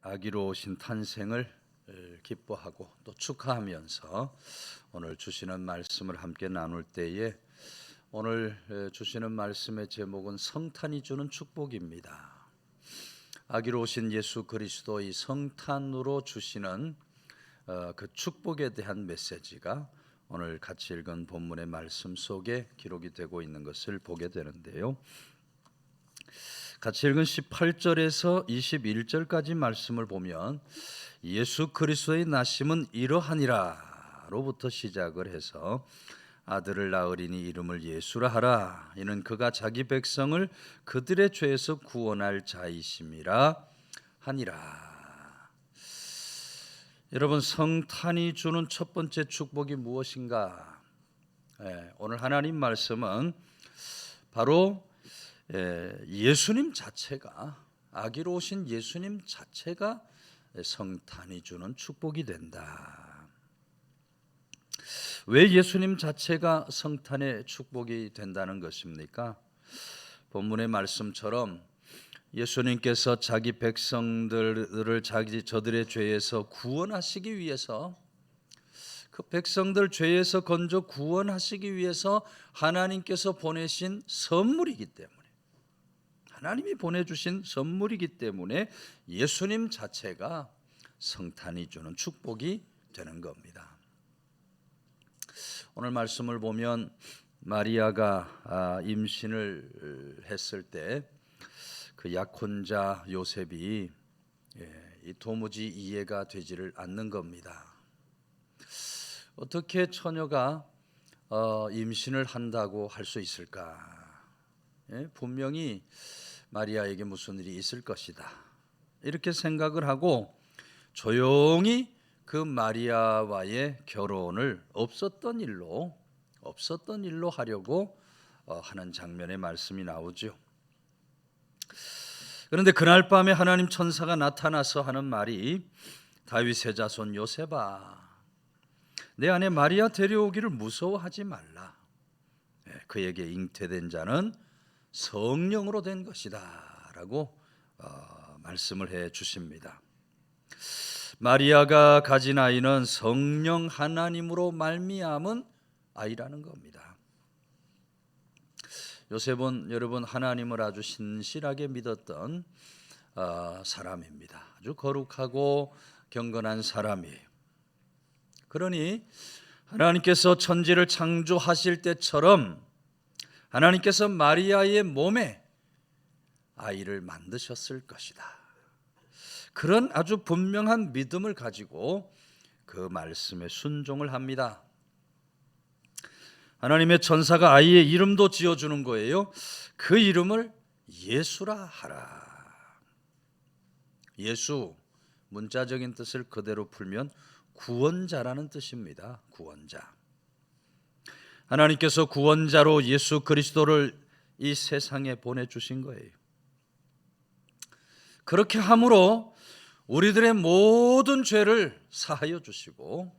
아기로 오신 탄생을 기뻐하고 또 축하하면서 오늘 주시는 말씀을 함께 나눌 때에 오늘 주시는 말씀의 제목은 성탄이 주는 축복입니다. 아기로 오신 예수 그리스도의 성탄으로 주시는 그 축복에 대한 메시지가 오늘 같이 읽은 본문의 말씀 속에 기록이 되고 있는 것을 보게 되는데요. 같이 읽은 18절에서 21절까지 말씀을 보면 예수 그리스도의 나심은 이러하니라 로부터 시작을 해서 아들을 낳으리니 이름을 예수라 하라. 이는 그가 자기 백성을 그들의 죄에서 구원할 자이심이라 하니라. 여러분, 성탄이 주는 첫 번째 축복이 무엇인가? 오늘 하나님 말씀은 바로 예수님 자체가, 아기로 오신 예수님 자체가 성탄이 주는 축복이 된다. 왜 예수님 자체가 성탄의 축복이 된다는 것입니까? 본문의 말씀처럼 예수님께서 자기 백성들을 저들의 죄에서 구원하시기 위해서, 그 백성들 죄에서 건져 구원하시기 위해서 하나님께서 보내신 선물이기 때문에, 하나님이 보내주신 선물이기 때문에 예수님 자체가 성탄이 주는 축복이 되는 겁니다. 오늘 말씀을 보면 마리아가 임신을 했을 때 그 약혼자 요셉이 도무지 이해가 되지를 않는 겁니다. 어떻게 처녀가 임신을 한다고 할 수 있을까? 분명히 마리아에게 무슨 일이 있을 것이다, 이렇게 생각을 하고 조용히 그 마리아와의 결혼을 없었던 일로 하려고 하는 장면의 말씀이 나오죠. 그런데 그날 밤에 하나님 천사가 나타나서 하는 말이, 다윗의 자손 요셉아, 내 아내 마리아 데려오기를 무서워하지 말라. 그에게 잉태된 자는 성령으로 된 것이다 라고 말씀을 해 주십니다. 마리아가 가진 아이는 성령 하나님으로 말미암은 아이라는 겁니다. 요셉은 여러분 하나님을 아주 신실하게 믿었던 사람입니다. 아주 거룩하고 경건한 사람이에요. 그러니 하나님께서 천지를 창조하실 때처럼 하나님께서 마리아의 몸에 아이를 만드셨을 것이다, 그런 아주 분명한 믿음을 가지고 그 말씀에 순종을 합니다. 하나님의 천사가 아이의 이름도 지어주는 거예요. 그 이름을 예수라 하라. 예수, 문자적인 뜻을 그대로 풀면 구원자라는 뜻입니다. 구원자. 하나님께서 구원자로 예수 그리스도를 이 세상에 보내주신 거예요. 그렇게 함으로 우리들의 모든 죄를 사하여 주시고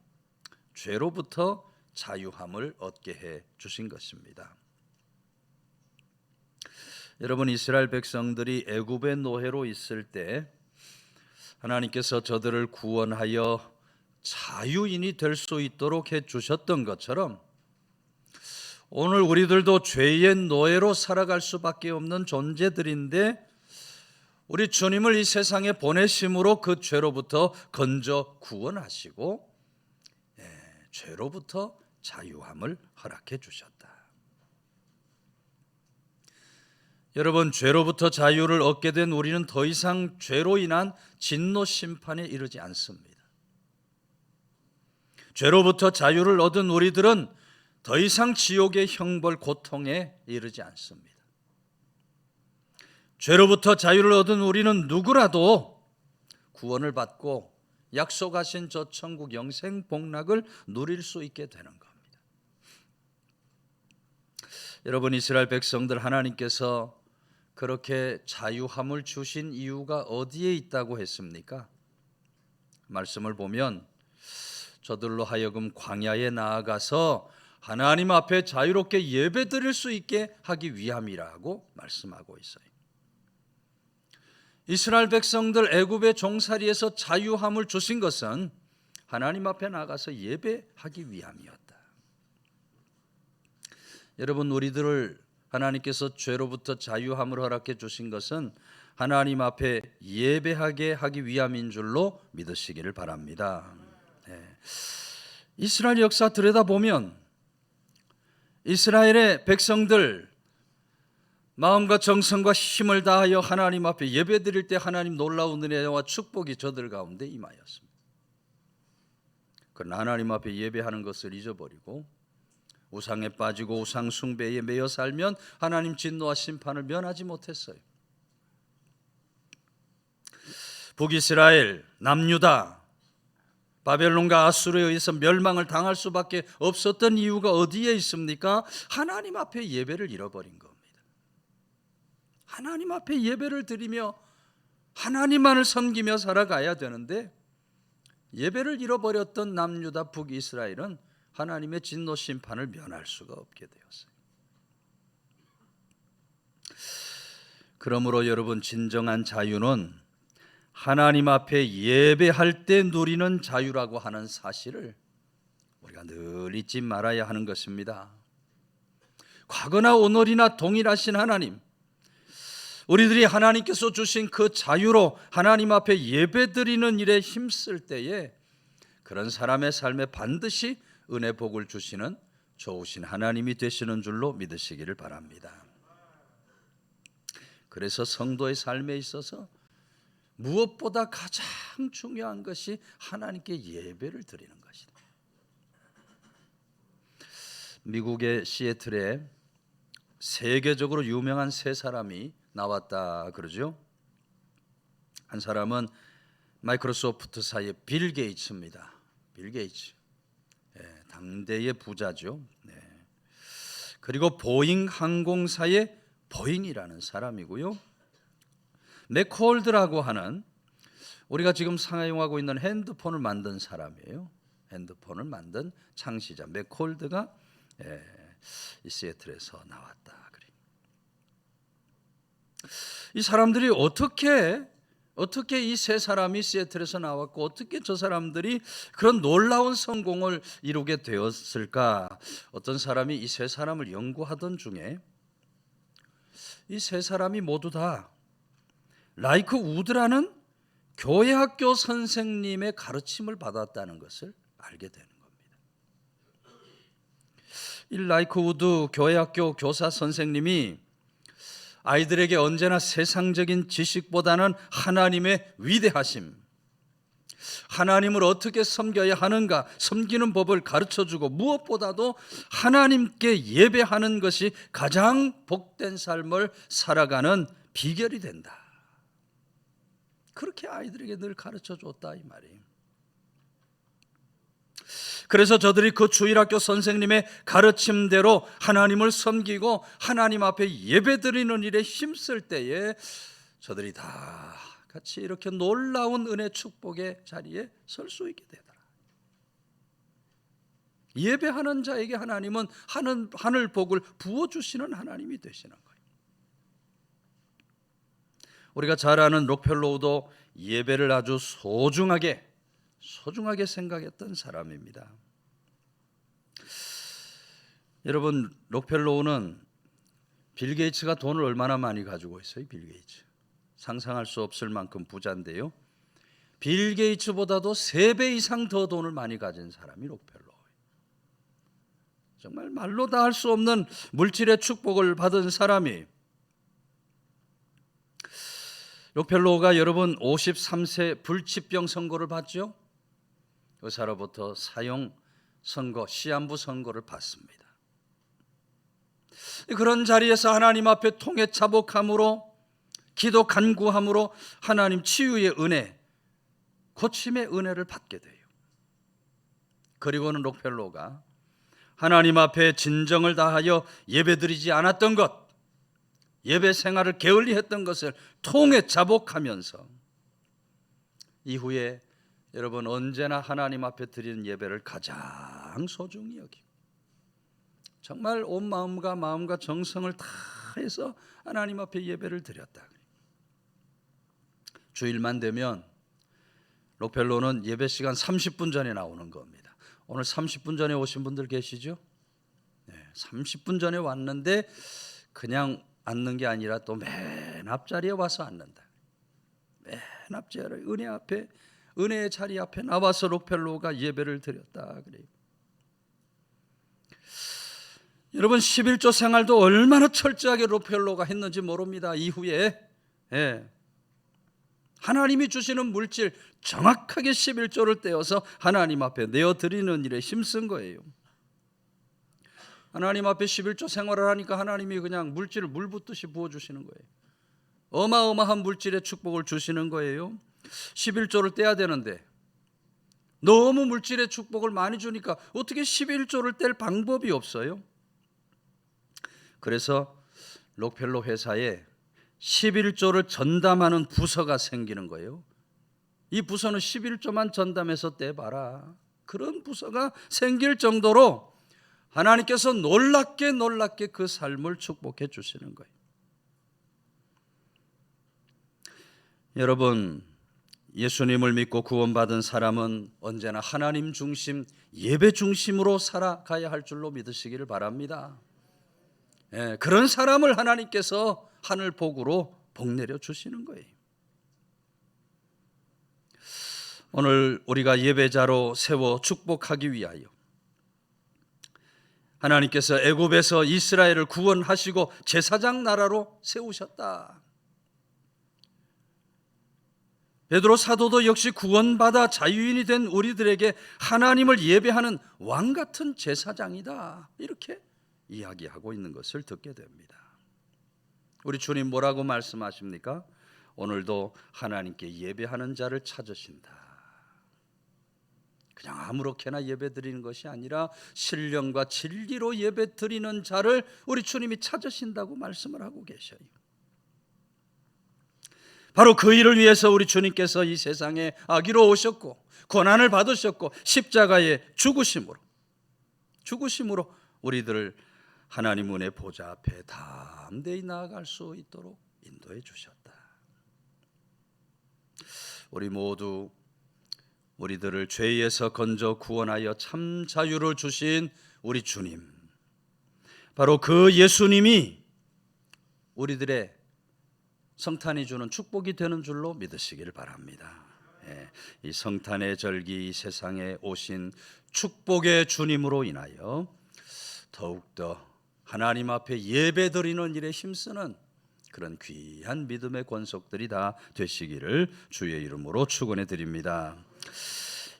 죄로부터 자유함을 얻게 해 주신 것입니다. 여러분, 이스라엘 백성들이 애굽의 노예로 있을 때 하나님께서 저들을 구원하여 자유인이 될 수 있도록 해 주셨던 것처럼 오늘 우리들도 죄의 노예로 살아갈 수밖에 없는 존재들인데, 우리 주님을 이 세상에 보내심으로 그 죄로부터 건져 구원하시고 죄로부터 자유함을 허락해 주셨다. 여러분, 죄로부터 자유를 얻게 된 우리는 더 이상 죄로 인한 진노 심판에 이르지 않습니다. 죄로부터 자유를 얻은 우리들은 더 이상 지옥의 형벌 고통에 이르지 않습니다. 죄로부터 자유를 얻은 우리는 누구라도 구원을 받고 약속하신 저 천국 영생 복락을 누릴 수 있게 되는 겁니다. 여러분, 이스라엘 백성들 하나님께서 그렇게 자유함을 주신 이유가 어디에 있다고 했습니까? 말씀을 보면 저들로 하여금 광야에 나아가서 하나님 앞에 자유롭게 예배드릴 수 있게 하기 위함이라고 말씀하고 있어요. 이스라엘 백성들 애굽의 종살이에서 자유함을 주신 것은 하나님 앞에 나가서 예배하기 위함이었다. 여러분, 우리들을 하나님께서 죄로부터 자유함을 허락해 주신 것은 하나님 앞에 예배하게 하기 위함인 줄로 믿으시기를 바랍니다. 이스라엘 역사 들여다보면 이스라엘의 백성들 마음과 정성과 힘을 다하여 하나님 앞에 예배드릴 때 하나님 놀라운 은혜와 축복이 저들 가운데 임하였습니다. 그러나 하나님 앞에 예배하는 것을 잊어버리고 우상에 빠지고 우상 숭배에 매여 살면 하나님 진노와 심판을 면하지 못했어요. 북이스라엘, 남유다, 바벨론과 아수르에 의해서 멸망을 당할 수밖에 없었던 이유가 어디에 있습니까? 하나님 앞에 예배를 잃어버린 겁니다. 하나님 앞에 예배를 드리며 하나님만을 섬기며 살아가야 되는데 예배를 잃어버렸던 남유다, 북이스라엘은 하나님의 진노 심판을 면할 수가 없게 되었어요. 그러므로 여러분, 진정한 자유는 하나님 앞에 예배할 때 누리는 자유라고 하는 사실을 우리가 늘 잊지 말아야 하는 것입니다. 과거나 오늘이나 동일하신 하나님, 우리들이 하나님께서 주신 그 자유로 하나님 앞에 예배드리는 일에 힘쓸 때에 그런 사람의 삶에 반드시 은혜 복을 주시는 좋으신 하나님이 되시는 줄로 믿으시기를 바랍니다. 그래서 성도의 삶에 있어서 무엇보다 가장 중요한 것이 하나님께 예배를 드리는 것이다. 미국의 시애틀에 세계적으로 유명한 세 사람이 나왔다 그러죠. 한 사람은 마이크로소프트사의 빌 게이츠입니다. 빌 게이츠, 당대의 부자죠. 그리고 보잉 항공사의 보잉이라는 사람이고요. 맥콜드라고 하는 우리가 지금 사용하고 있는 핸드폰을 만든 사람이에요. 핸드폰을 만든 창시자 맥콜드가 이 시애틀에서 나왔다. 이 사람들이 어떻게 이 세 사람이 시애틀에서 나왔고 어떻게 저 사람들이 그런 놀라운 성공을 이루게 되었을까? 어떤 사람이 이 세 사람을 연구하던 중에 이 세 사람이 모두 다 라이크 우드라는 교회 학교 선생님의 가르침을 받았다는 것을 알게 되는 겁니다. 이 라이크 우드 교회 학교 교사 선생님이 아이들에게 언제나 세상적인 지식보다는 하나님의 위대하심, 하나님을 어떻게 섬겨야 하는가, 섬기는 법을 가르쳐주고 무엇보다도 하나님께 예배하는 것이 가장 복된 삶을 살아가는 비결이 된다. 그렇게 아이들에게 늘 가르쳐줬다 이 말이에요. 그래서 저들이 그 주일학교 선생님의 가르침대로 하나님을 섬기고 하나님 앞에 예배드리는 일에 힘쓸 때에 저들이 다 같이 이렇게 놀라운 은혜 축복의 자리에 설 수 있게 되더라. 예배하는 자에게 하나님은 하늘 복을 부어주시는 하나님이 되시는 거예요. 우리가 잘 아는 록펠로우도 예배를 아주 소중하게 생각했던 사람입니다. 여러분, 록펠로우는 빌 게이츠가 돈을 얼마나 많이 가지고 있어요? 빌 게이츠 상상할 수 없을 만큼 부자인데요, 빌 게이츠보다도 3배 이상 더 돈을 많이 가진 사람이 록펠로우예요. 정말 말로 다 할 수 없는 물질의 축복을 받은 사람이. 록펠로우가 여러분 53세 불치병 선고를 받죠. 의사로부터 사형 선고, 시한부 선고를 받습니다. 그런 자리에서 하나님 앞에 통해 자복함으로, 기도 간구함으로 하나님 치유의 은혜, 고침의 은혜를 받게 돼요. 그리고는 록펠로우가 하나님 앞에 진정을 다하여 예배드리지 않았던 것, 예배 생활을 게을리했던 것을 통해 자복하면서 이후에 여러분 언제나 하나님 앞에 드리는 예배를 가장 소중히 여기고 정말 온 마음과 정성을 다해서 하나님 앞에 예배를 드렸다. 주일만 되면 록펠로는 예배 시간 30분 전에 나오는 겁니다. 오늘 30분 전에 오신 분들 계시죠? 네, 30분 전에 왔는데 그냥 앉는 게 아니라 또 맨 앞자리에 와서 앉는다. 맨 앞자리 은혜 앞에, 은혜의 자리 앞에 나와서 록펠로가 예배를 드렸다 그래요. 여러분 11조 생활도 얼마나 철저하게 록펠로가 했는지 모릅니다. 이후에 하나님이 주시는 물질 정확하게 11조를 떼어서 하나님 앞에 내어드리는 일에 힘쓴 거예요. 하나님 앞에 11조 생활을 하니까 하나님이 그냥 물질을 물 붓듯이 부어주시는 거예요. 어마어마한 물질의 축복을 주시는 거예요. 11조를 떼야 되는데 너무 물질의 축복을 많이 주니까 어떻게 11조를 뗄 방법이 없어요. 그래서 록펠로 회사에 11조를 전담하는 부서가 생기는 거예요. 이 부서는 11조만 전담해서 떼봐라. 그런 부서가 생길 정도로 하나님께서 놀랍게 그 삶을 축복해 주시는 거예요. 여러분, 예수님을 믿고 구원받은 사람은 언제나 하나님 중심, 예배 중심으로 살아가야 할 줄로 믿으시기를 바랍니다. 그런 사람을 하나님께서 하늘 복으로 복 내려 주시는 거예요. 오늘 우리가 예배자로 세워 축복하기 위하여 하나님께서 애굽에서 이스라엘을 구원하시고 제사장 나라로 세우셨다. 베드로 사도도 역시 구원받아 자유인이 된 우리들에게 하나님을 예배하는 왕 같은 제사장이다. 이렇게 이야기하고 있는 것을 듣게 됩니다. 우리 주님 뭐라고 말씀하십니까? 오늘도 하나님께 예배하는 자를 찾으신다. 그냥 아무렇게나 예배 드리는 것이 아니라 신령과 진리로 예배 드리는 자를 우리 주님이 찾으신다고 말씀을 하고 계셔요. 바로 그 일을 위해서 우리 주님께서 이 세상에 아기로 오셨고 고난을 받으셨고 십자가의 죽으심으로 우리들을 하나님 은혜 보좌 앞에 담대히 나아갈 수 있도록 인도해 주셨다. 우리 모두 우리들을 죄에서 건져 구원하여 참 자유를 주신 우리 주님, 바로 그 예수님이 우리들의 성탄이 주는 축복이 되는 줄로 믿으시기를 바랍니다. 이 성탄의 절기, 이 세상에 오신 축복의 주님으로 인하여 더욱더 하나님 앞에 예배드리는 일에 힘쓰는 그런 귀한 믿음의 권속들이 다 되시기를 주의 이름으로 축원해 드립니다.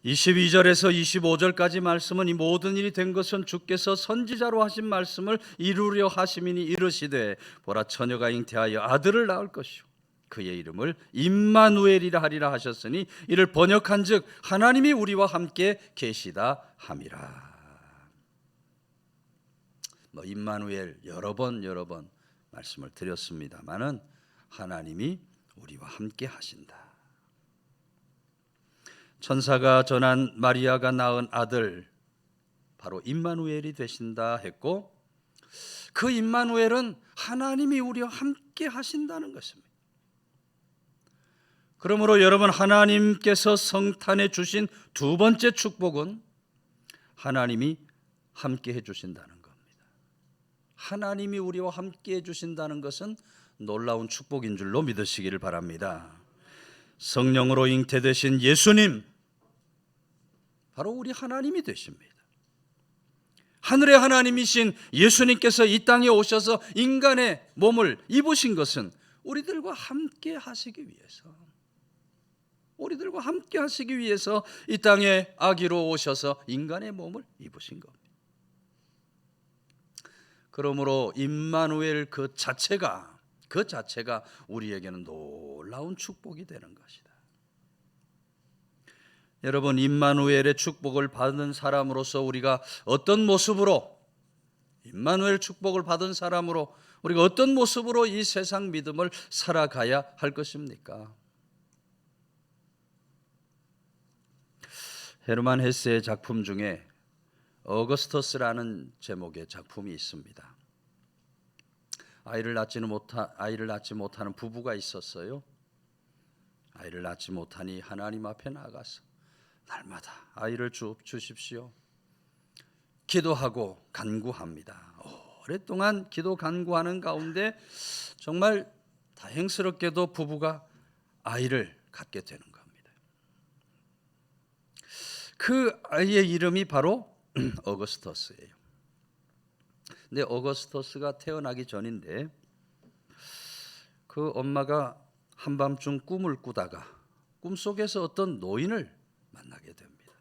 22절에서 25절까지 말씀은 이 모든 일이 된 것은 주께서 선지자로 하신 말씀을 이루려 하심이니 이르시되 보라 처녀가 잉태하여 아들을 낳을 것이요 그의 이름을 임마누엘이라 하리라 하셨으니 이를 번역한즉 하나님이 우리와 함께 계시다 함이라. 임마누엘 여러 번 말씀을 드렸습니다마는 하나님이 우리와 함께 하신다. 천사가 전한 마리아가 낳은 아들 바로 임마누엘이 되신다 했고 그 임마누엘은 하나님이 우리와 함께 하신다는 것입니다. 그러므로 여러분 하나님께서 성탄에 주신 두 번째 축복은 하나님이 함께 해주신다는 겁니다. 하나님이 우리와 함께 해주신다는 것은 놀라운 축복인 줄로 믿으시기를 바랍니다. 성령으로 잉태되신 예수님 바로 우리 하나님이 되십니다. 하늘의 하나님이신 예수님께서 이 땅에 오셔서 인간의 몸을 입으신 것은 우리들과 함께 하시기 위해서 이 땅에 아기로 오셔서 인간의 몸을 입으신 겁니다. 그러므로 임마누엘 그 자체가 우리에게는 놀라운 축복이 되는 것이다. 여러분 임마누엘의 축복을 받은 사람으로서 우리가 어떤 모습으로 임마누엘 축복을 받은 사람으로 우리가 어떤 모습으로 이 세상 믿음을 살아가야 할 것입니까? 헤르만 헤세의 작품 중에 어거스터스라는 제목의 작품이 있습니다. 아이를 낳지 못하는 부부가 있었어요. 아이를 낳지 못하니 하나님 앞에 나가서 날마다 아이를 주십시오. 기도하고 간구합니다. 오랫동안 기도 간구하는 가운데 정말 다행스럽게도 부부가 아이를 갖게 되는 겁니다. 그 아이의 이름이 바로 어거스터스예요. 근데 어거스터스가 태어나기 전인데 그 엄마가 한밤중 꿈을 꾸다가 꿈속에서 어떤 노인을 만나게 됩니다.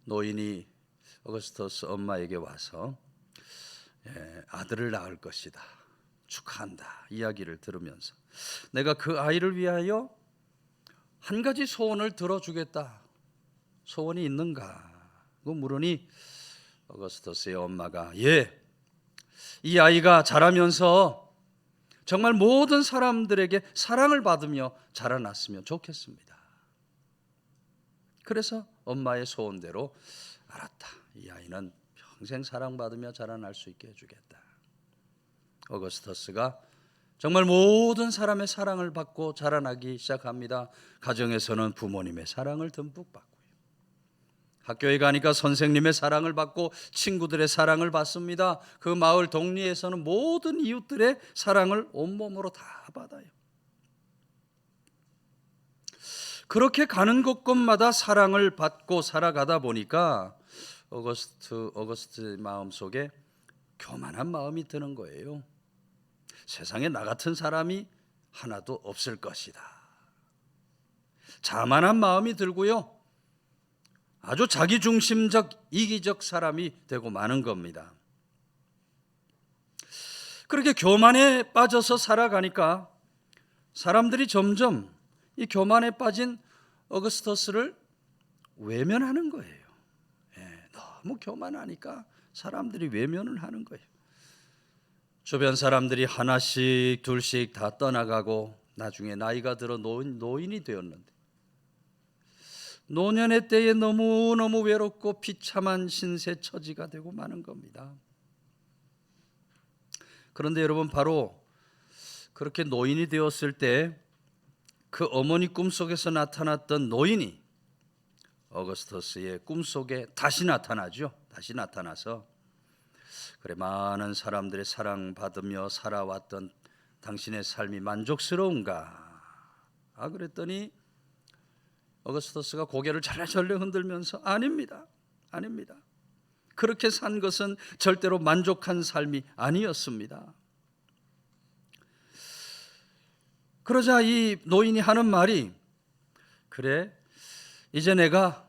노인이 어거스터스 엄마에게 와서 아들을 낳을 것이다, 축하한다 이야기를 들으면서 내가 그 아이를 위하여 한 가지 소원을 들어주겠다. 소원이 있는가? 그 물으니 어거스터스의 엄마가 이 아이가 자라면서 정말 모든 사람들에게 사랑을 받으며 자라났으면 좋겠습니다. 그래서 엄마의 소원대로 알았다. 이 아이는 평생 사랑받으며 자라날 수 있게 해주겠다. 어거스터스가 정말 모든 사람의 사랑을 받고 자라나기 시작합니다. 가정에서는 부모님의 사랑을 듬뿍 받고요. 학교에 가니까 선생님의 사랑을 받고 친구들의 사랑을 받습니다. 그 마을 동리에서는 모든 이웃들의 사랑을 온몸으로 다 받아요. 그렇게 가는 곳곳마다 사랑을 받고 살아가다 보니까 어거스트 마음속에 교만한 마음이 드는 거예요. 세상에 나 같은 사람이 하나도 없을 것이다. 자만한 마음이 들고요. 아주 자기중심적 이기적 사람이 되고 마는 겁니다. 그렇게 교만에 빠져서 살아가니까 사람들이 점점 이 교만에 빠진 어거스터스를 외면하는 거예요. 너무 교만하니까 사람들이 외면을 하는 거예요. 주변 사람들이 하나씩 둘씩 다 떠나가고 나중에 나이가 들어 노인이 되었는데 노년의 때에 너무너무 외롭고 비참한 신세 처지가 되고 마는 겁니다. 그런데 여러분, 바로 그렇게 노인이 되었을 때 그 어머니 꿈속에서 나타났던 노인이 어거스터스의 꿈속에 다시 나타나죠. 다시 나타나서 그래, 많은 사람들의 사랑받으며 살아왔던 당신의 삶이 만족스러운가? 그랬더니 어거스터스가 고개를 절레절레 흔들면서 아닙니다. 그렇게 산 것은 절대로 만족한 삶이 아니었습니다. 그러자 이 노인이 하는 말이 그래, 이제 내가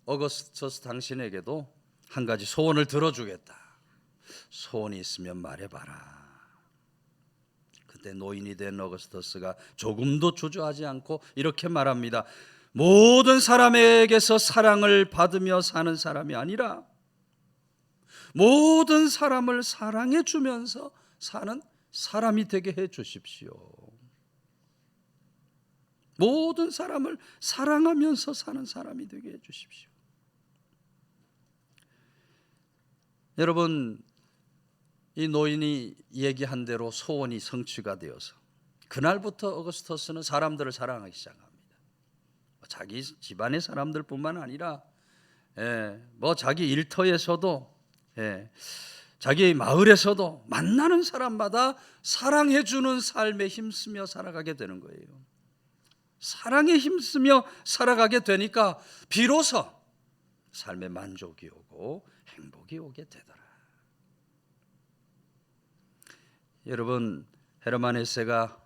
어거스터스 당신에게도 한 가지 소원을 들어주겠다. 소원이 있으면 말해봐라. 그때 노인이 된 어거스터스가 조금도 주저하지 않고 이렇게 말합니다. 모든 사람에게서 사랑을 받으며 사는 사람이 아니라 모든 사람을 사랑해 주면서 사는 사람이 되게 해 주십시오. 모든 사람을 사랑하면서 사는 사람이 되게 해 주십시오. 여러분, 이 노인이 얘기한 대로 소원이 성취가 되어서 그날부터 어거스터스는 사람들을 사랑하기 시작합니다. 자기 집안의 사람들뿐만 아니라 자기 일터에서도 자기 마을에서도 만나는 사람마다 사랑해주는 삶에 힘쓰며 살아가게 되는 거예요. 사랑에 힘쓰며 살아가게 되니까 비로소 삶에 만족이 오고 행복이 오게 되더라. 여러분, 헤르만 헤세가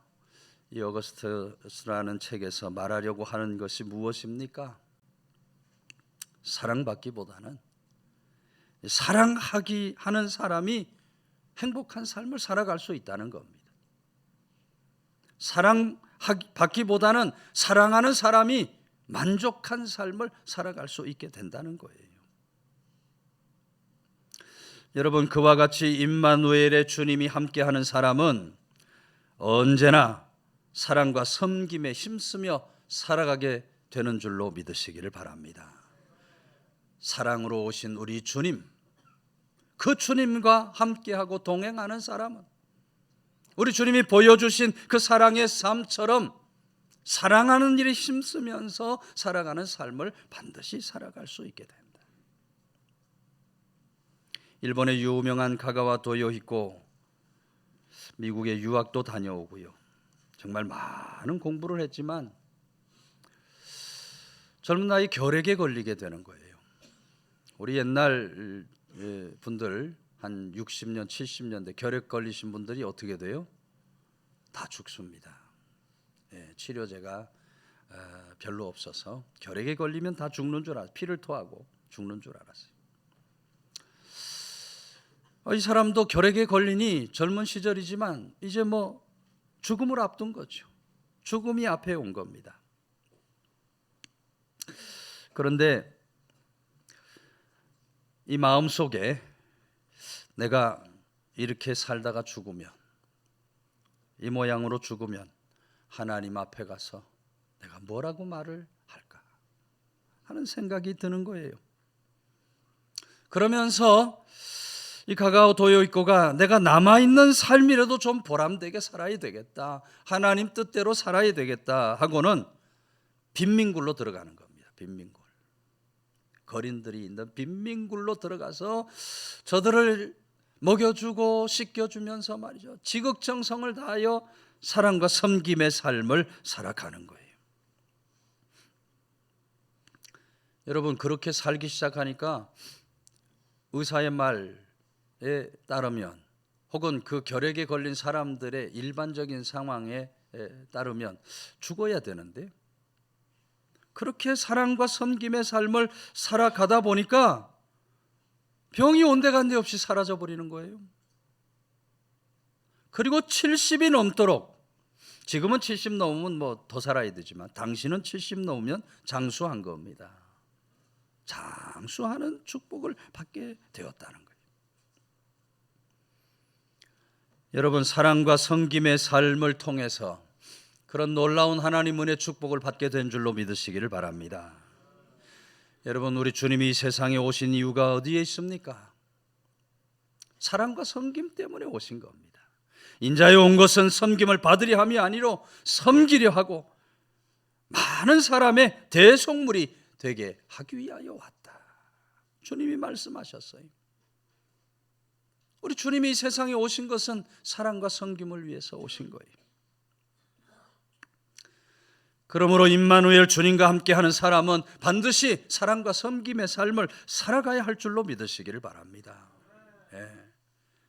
이 어거스터스라는 책에서 말하려고 하는 것이 무엇입니까? 사랑받기보다는 사랑하기 하는 사람이 행복한 삶을 살아갈 수 있다는 겁니다. 사랑받기보다는 사랑하는 사람이 만족한 삶을 살아갈 수 있게 된다는 거예요. 여러분, 그와 같이 임마누엘의 주님이 함께하는 사람은 언제나 사랑과 섬김에 힘쓰며 살아가게 되는 줄로 믿으시기를 바랍니다. 사랑으로 오신 우리 주님, 그 주님과 함께하고 동행하는 사람은 우리 주님이 보여주신 그 사랑의 삶처럼 사랑하는 일에 힘쓰면서 살아가는 삶을 반드시 살아갈 수 있게 된다. 일본의 유명한 가가와 도요히코, 미국에 유학도 다녀오고요. 정말 많은 공부를 했지만 젊은 나이 결핵에 걸리게 되는 거예요. 우리 옛날 분들 한 60년, 70년대 결핵 걸리신 분들이 어떻게 돼요? 다 죽습니다. 치료제가 별로 없어서 결핵에 걸리면 다 죽는 줄 알았어요. 피를 토하고 죽는 줄 알았어요. 이 사람도 결핵에 걸리니 젊은 시절이지만 이제 뭐 죽음을 앞둔 거죠. 죽음이 앞에 온 겁니다. 그런데 이 마음속에 내가 이렇게 살다가 죽으면, 이 모양으로 죽으면 하나님 앞에 가서 내가 뭐라고 말을 할까 하는 생각이 드는 거예요. 그러면서 이 가가오 도요이코가 내가 남아있는 삶이라도 좀 보람되게 살아야 되겠다, 하나님 뜻대로 살아야 되겠다 하고는 빈민굴로 들어가는 겁니다. 빈민굴, 거린들이 있는 빈민굴로 들어가서 저들을 먹여주고 씻겨주면서 말이죠, 지극정성을 다하여 사랑과 섬김의 삶을 살아가는 거예요. 여러분, 그렇게 살기 시작하니까 의사의 말에 따르면, 혹은 그 결핵에 걸린 사람들의 일반적인 상황에 따르면 죽어야 되는데, 그렇게 사랑과 섬김의 삶을 살아가다 보니까 병이 온데간데 없이 사라져 버리는 거예요. 그리고 70이 넘도록, 지금은 70 넘으면 뭐 더 살아야 되지만 당신은 70 넘으면 장수한 겁니다. 장수하는 축복을 받게 되었다는 거예요. 여러분, 사랑과 섬김의 삶을 통해서 그런 놀라운 하나님 은혜의 축복을 받게 된 줄로 믿으시기를 바랍니다. 여러분, 우리 주님이 이 세상에 오신 이유가 어디에 있습니까? 사랑과 섬김 때문에 오신 겁니다. 인자에 온 것은 섬김을 받으려 함이 아니로 섬기려 하고 많은 사람의 대속물이 되게 하기 위하여 왔다. 주님이 말씀하셨어요. 우리 주님이 이 세상에 오신 것은 사랑과 섬김을 위해서 오신 거예요. 그러므로 임마누엘, 주님과 함께하는 사람은 반드시 사랑과 섬김의 삶을 살아가야 할 줄로 믿으시기를 바랍니다.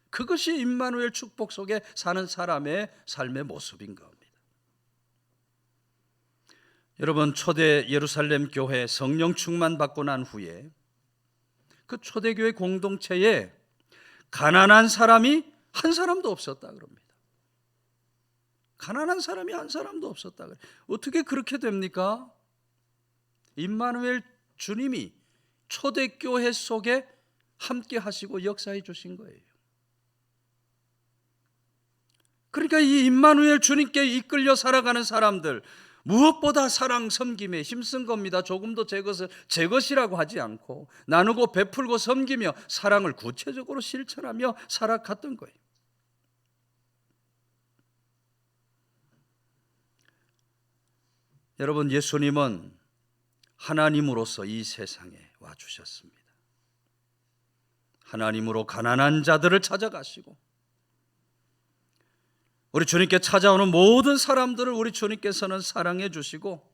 그것이 임마누엘 축복 속에 사는 사람의 삶의 모습인 겁니다. 여러분, 초대 예루살렘 교회 성령 충만 받고 난 후에 그 초대교회 공동체에 가난한 사람이 한 사람도 없었다 그럽니다. 가난한 사람이 한 사람도 없었다 그래요. 어떻게 그렇게 됩니까? 임마누엘 주님이 초대교회 속에 함께 하시고 역사해 주신 거예요. 그러니까 이 임마누엘 주님께 이끌려 살아가는 사람들, 무엇보다 사랑 섬김에 힘쓴 겁니다. 조금도 제 것이라고 하지 않고 나누고 베풀고 섬기며 사랑을 구체적으로 실천하며 살아갔던 거예요. 여러분, 예수님은 하나님으로서 이 세상에 와주셨습니다. 하나님으로 가난한 자들을 찾아가시고 우리 주님께 찾아오는 모든 사람들을 우리 주님께서는 사랑해 주시고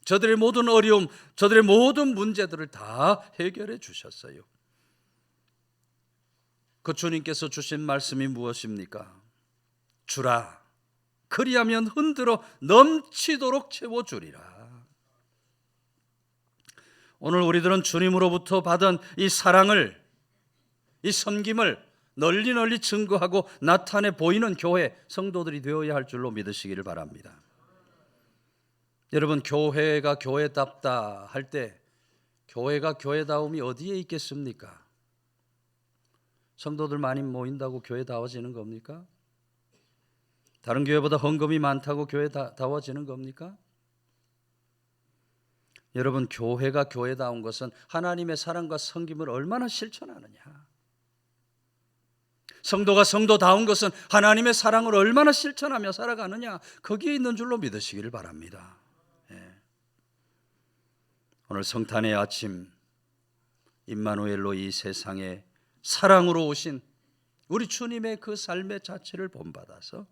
저들의 모든 어려움, 저들의 모든 문제들을 다 해결해 주셨어요. 그 주님께서 주신 말씀이 무엇입니까? 주라, 그리하면 흔들어 넘치도록 채워주리라. 오늘 우리들은 주님으로부터 받은 이 사랑을, 이 섬김을 널리 증거하고 나타내 보이는 교회, 성도들이 되어야 할 줄로 믿으시기를 바랍니다. 여러분, 교회가 교회답다 할 때 교회가 교회다움이 어디에 있겠습니까? 성도들 많이 모인다고 교회다워지는 겁니까? 다른 교회보다 헌금이 많다고 교회다워지는 겁니까? 여러분, 교회가 교회다운 것은 하나님의 사랑과 섬김을 얼마나 실천하느냐, 성도가 성도다운 것은 하나님의 사랑을 얼마나 실천하며 살아가느냐, 거기에 있는 줄로 믿으시기를 바랍니다. 오늘 성탄의 아침, 임마누엘로 이 세상에 사랑으로 오신 우리 주님의 그 삶의 자체를 본받아서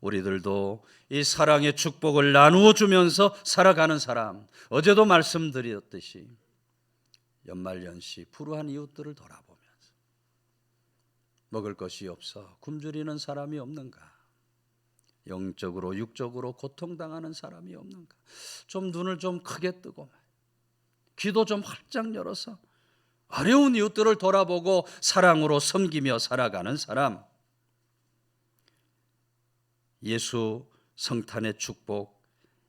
우리들도 이 사랑의 축복을 나누어 주면서 살아가는 사람, 어제도 말씀드렸듯이 연말연시 불우한 이웃들을 돌아보면서 먹을 것이 없어 굶주리는 사람이 없는가, 영적으로 육적으로 고통당하는 사람이 없는가, 좀 눈을 좀 크게 뜨고 귀도 좀 활짝 열어서 어려운 이웃들을 돌아보고 사랑으로 섬기며 살아가는 사람, 예수 성탄의 축복,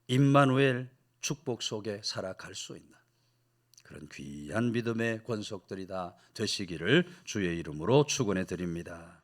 임마누엘 축복 속에 살아갈 수 있는 그런 귀한 믿음의 권속들이 다 되시기를 주의 이름으로 축원해 드립니다.